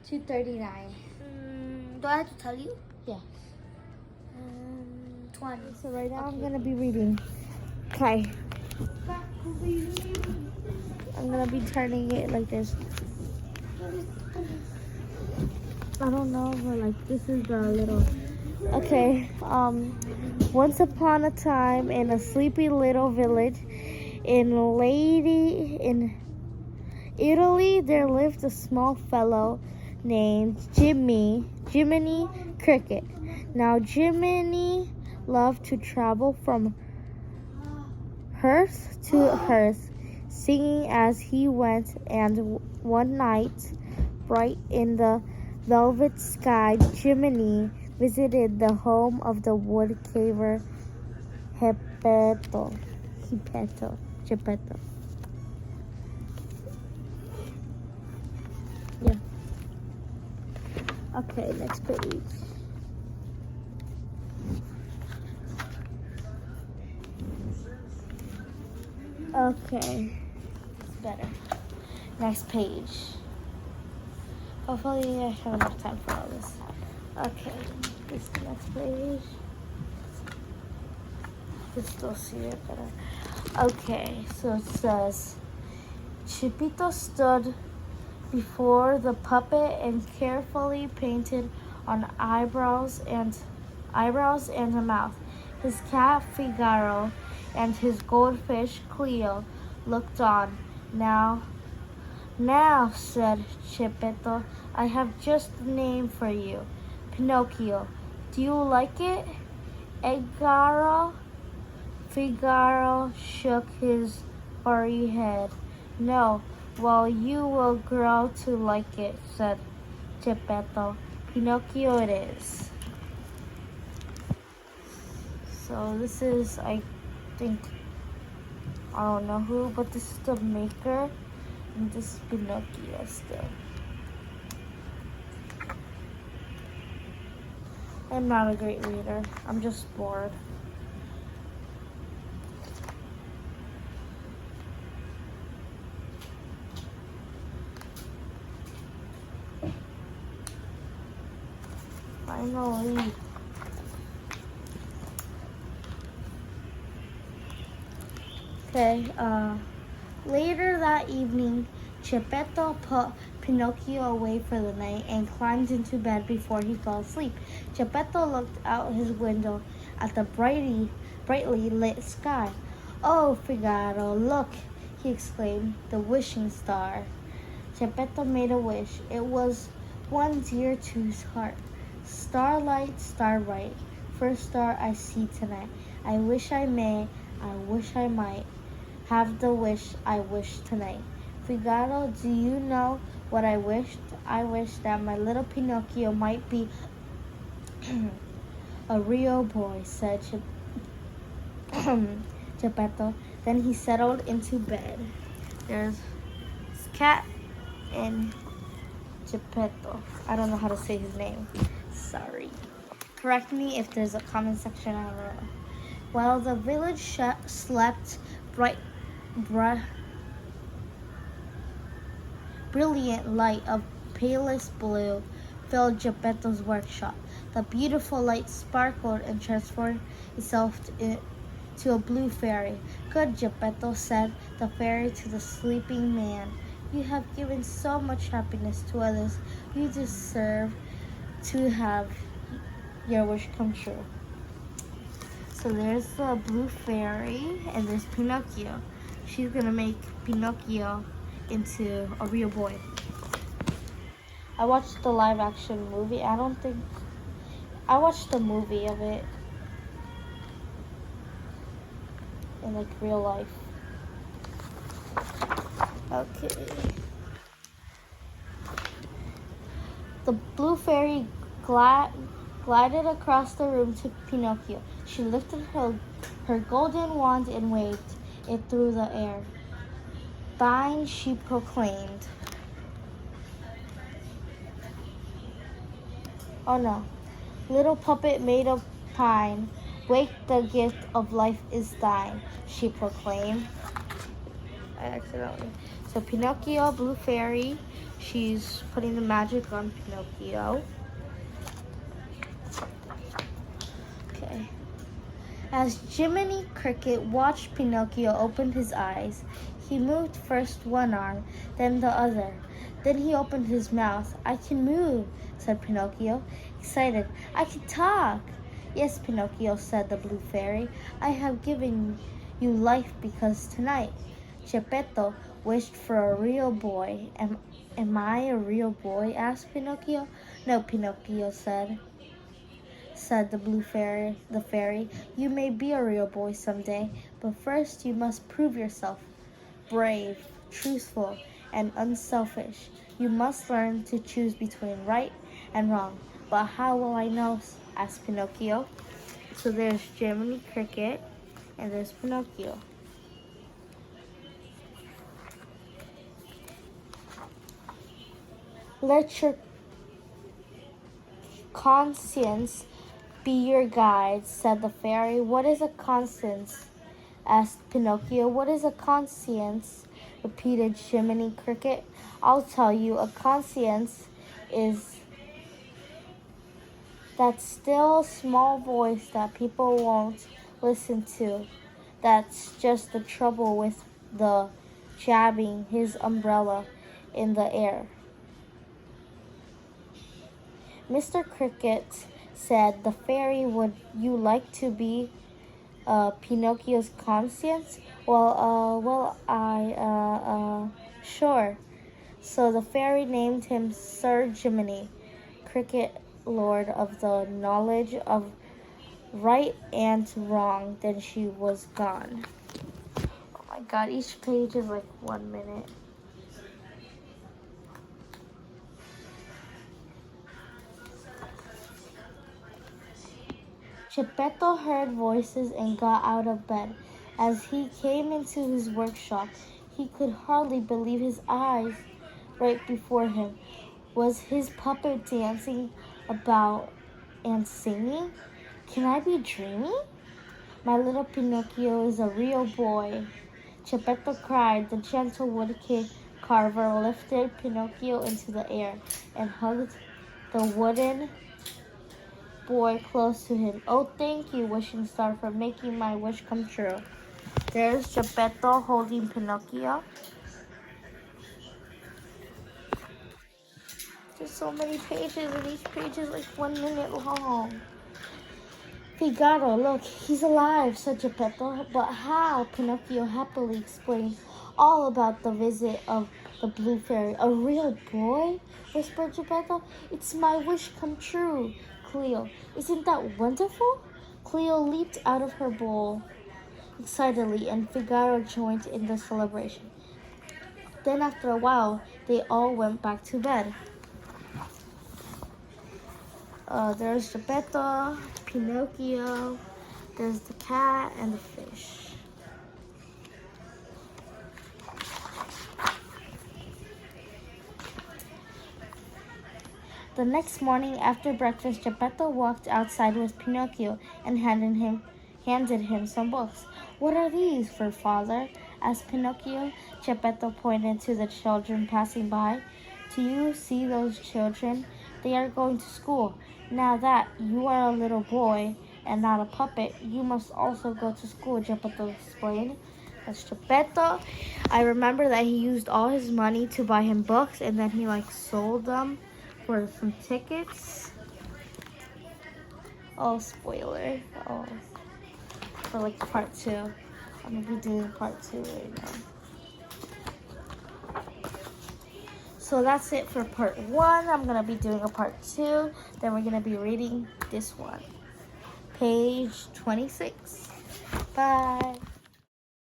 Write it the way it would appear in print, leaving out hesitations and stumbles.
239. Do I have to tell you? Yeah. 20. So right now I'm gonna be reading. Okay. I'm gonna be turning it like this. I don't know, but like this is the little. Okay. Once upon a time, in a sleepy little village in Italy, there lived a small fellow named Jiminy Cricket. Now Jiminy loved to travel from hearth to hearth, singing as he went, and one night, bright in the velvet sky, Jiminy visited the home of the wood carver Geppetto. Yeah. Okay, next page. Okay, it's better. Next page. Hopefully I have enough time for all this. Okay, this is the next page. You can still see it better. Okay, so it says, Chipito stood before the puppet and carefully painted on eyebrows and a mouth. His cat Figaro and his goldfish Cleo looked on. Now, said Geppetto, I have just the name for you, Pinocchio. Do you like it? Figaro shook his furry head. No. Well, you will grow to like it, said Geppetto. Pinocchio it is. So this is, I think, I don't know who, but this is the maker, and this is Pinocchio still. I'm not a great reader. I'm just bored. Finally. Okay, later that evening, Geppetto put Pinocchio away for the night and climbed into bed before he fell asleep. Geppetto looked out his window at the brightly lit sky. Oh, Figaro, look, he exclaimed, the wishing star. Geppetto made a wish. It was one dear to his heart. Starlight, star bright, first star I see tonight. I wish I may, I wish I might have the wish I wish tonight. Figaro, do you know what I wished? I wished that my little Pinocchio might be a real boy, said Geppetto. Then he settled into bed. There's his cat and Geppetto. I don't know how to say his name. Sorry. Correct me if there's a comment section. I don't know. While the village slept, brilliant light of palest blue filled Geppetto's workshop. The beautiful light sparkled and transformed itself to a blue fairy. Good, Geppetto, said the fairy to the sleeping man. You have given so much happiness to others. You deserve to have your wish come true. So there's the blue fairy and there's Pinocchio. She's gonna make Pinocchio into a real boy. I watched the live action movie. I watched the movie of it in like real life. Okay. The blue fairy glided across the room to Pinocchio. She lifted her golden wand and waved it through the air. Thine, she proclaimed. Oh no. Little puppet made of pine, wake, the gift of life is thine, she proclaimed. I accidentally. So Pinocchio, blue fairy, she's putting the magic on Pinocchio. Okay. As Jiminy Cricket watched Pinocchio open his eyes, he moved first one arm, then the other. Then he opened his mouth. "I can move," said Pinocchio, excited. "I can talk." "Yes, Pinocchio," said the Blue Fairy. "I have given you life because tonight Geppetto wished for a real boy." Am I a real boy?" asked Pinocchio. "No," Pinocchio said the fairy. "You may be a real boy someday, but first you must prove yourself brave, truthful, and unselfish. You must learn to choose between right and wrong." "But how will I know?" asked Pinocchio. So there's Jiminy Cricket and there's Pinocchio. "Let your conscience be your guide," said the fairy. "What is a conscience?" asked Pinocchio. "What is a conscience?" repeated Jiminy Cricket. "I'll tell you. A conscience is that still small voice that people won't listen to. That's just the trouble with the jabbing his umbrella in the air." Mr. Cricket said, "The fairy, would you like to be Pinocchio's conscience?" Sure." So the fairy named him Sir Jiminy Cricket, Lord of the knowledge of right and wrong. Then she was gone. Oh my God, each page is like 1 minute. Geppetto heard voices and got out of bed. As he came into his workshop, he could hardly believe his eyes. Right before him was his puppet dancing about and singing. "Can I be dreaming? My little Pinocchio is a real boy," Geppetto cried. The gentle woodkin carver lifted Pinocchio into the air and hugged the wooden boy close to him. "Oh, thank you, wishing star, for making my wish come true." There's Geppetto holding Pinocchio. There's so many pages, and each page is like 1 minute long. "Figaro, look, he's alive," said Geppetto. "But how?" Pinocchio happily explained all about the visit of the Blue Fairy. "A real boy?" whispered Geppetto. "It's my wish come true, Cleo. Isn't that wonderful?" Cleo leaped out of her bowl excitedly, and Figaro joined in the celebration. Then after a while, they all went back to bed. There's Geppetto, Pinocchio, there's the cat, and the fish. The next morning after breakfast, Geppetto walked outside with Pinocchio and handed him some books. "What are these for, father?" asked Pinocchio. Geppetto pointed to the children passing by. "Do you see those children? They are going to school. Now that you are a little boy and not a puppet, you must also go to school," Geppetto explained. That's Geppetto. I remember that he used all his money to buy him books, and then he sold them for some tickets. Oh, spoiler. Oh, for part 2. I'm gonna be doing part 2 right now. So that's it for part 1. I'm gonna be doing a part 2. Then we're gonna be reading this one. Page 26. Bye.